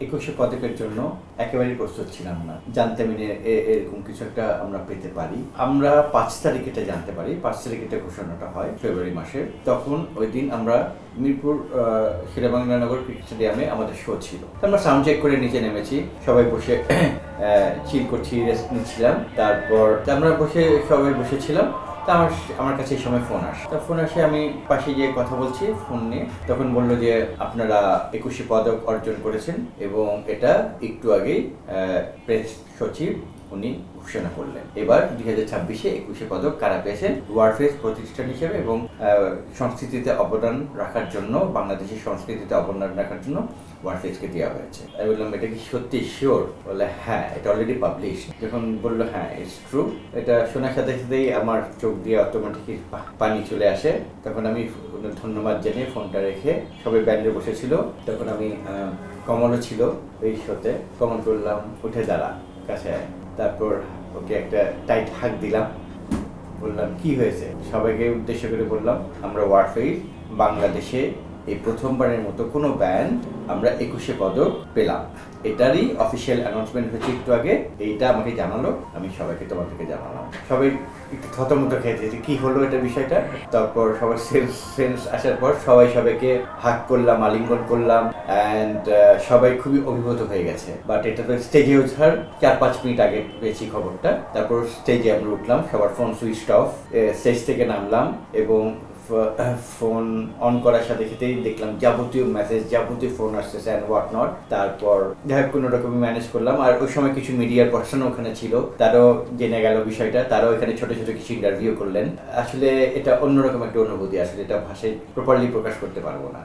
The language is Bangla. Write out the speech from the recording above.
21শে পদকের জন্য একেবারেই প্রস্তুত ছিলাম না। জানতাম এরকম কিছু একটা আমরা পেতে পারি। আমরা 5 তারিখ এটা জানতে পারি, 5 তারিখ এটা ঘোষণাটা হয় ফেব্রুয়ারি মাসে। তখন ওই দিন আমরা মিরপুর শেরেবাংলানগর ক্রিকেট স্টেডিয়ামে আমাদের শো ছিল। আমরা সাউন্ড চেক করে নিচে নেমেছি, সবাই বসে চিল করছি, রেস্ট নিচ্ছিলাম। তারপর আমরা সবাই বসেছিলাম। তা আমার কাছে এই সময় ফোন আসে। তা ফোন আসে, আমি পাশে গিয়ে কথা বলছি ফোন নিয়ে। তখন বললো যে আপনারা 21শে পদক অর্জন করেছেন এবং এটা একটু আগেই প্রেস সচিব উনি ঘোষণা করলেন। এবার 2026-এ 21শে পদক কারা পেয়েছেন? ওয়ারফেজ প্রতিষ্ঠান হিসেবে এবং সংস্কৃতিতে অবদান রাখার জন্য, বাংলাদেশের সংস্কৃতিতে অবদান রাখার জন্য ওয়ারফেজকে দেওয়া হয়েছে। আমি বললাম এটা কি সত্যি শিওর? বলে হ্যাঁ, এটা অলরেডি পাবলিশ। যখন বললো হ্যাঁ ইটস ট্রু, এটা শোনার সাথে সাথেই আমার চোখ দিয়ে অটোমেটিক পানি চলে আসে। তখন আমি ধন্যবাদ জানিয়ে ফোনটা রেখে, সবাই ব্যান্ডে বসেছিল। তখন আমি কমলও ছিল এই শোতে, কমল করলাম উঠে দাঁড়া কাছে। তারপর ওকে একটা টাইট হাক দিলাম, বললাম কি হয়েছে, সবাইকে উদ্দেশ্য করে বললাম আমরা ওয়ারফেজ বাংলাদেশে এই প্রথমবারের মতো কোনো ব্যান্ড আমরা 21শে পদক পেলাম। এটারই অফিসিয়াল অ্যানাউন্সমেন্ট হয়েছে একটু আগে, এইটা আমাকে জানালো, আমি সবাইকে তোমাদেরকে জানালাম। সবাই একটু থতমত খেয়েছে যে কি হলো এটা বিষয়টা। তারপর সবাই সেন্স আসার পর সবাইকে হাক করলাম, আলিঙ্গন করলাম, অ্যান্ড সবাই খুবই অভিভূত হয়ে গেছে। বাট এটা তো স্টেজে ওঠার 4-5 মিনিট আগে পেয়েছি খবরটা। তারপর স্টেজে আমরা উঠলাম, সবার ফোন সুইচ অফ, স্টেজ থেকে নামলাম এবং ফোন অন করার সাথে সাথেই দেখলাম যাবতীয় মেসেজ, যাবতীয় ফোন আসতেছে অ্যান্ড হোয়াট নট। তারপর যাই কোনো রকমই ম্যানেজ করলাম। আর ওই সময় কিছু মিডিয়ার পার্সনও ওখানে ছিল, তারাও জেনে গেল বিষয়টা, তারাও এখানে ছোট ছোট কিছু ইন্টারভিউ করলেন। আসলে এটা অন্যরকম একটা অনুভূতি, আসলে এটা ভাষায় প্রপারলি প্রকাশ করতে পারবো না।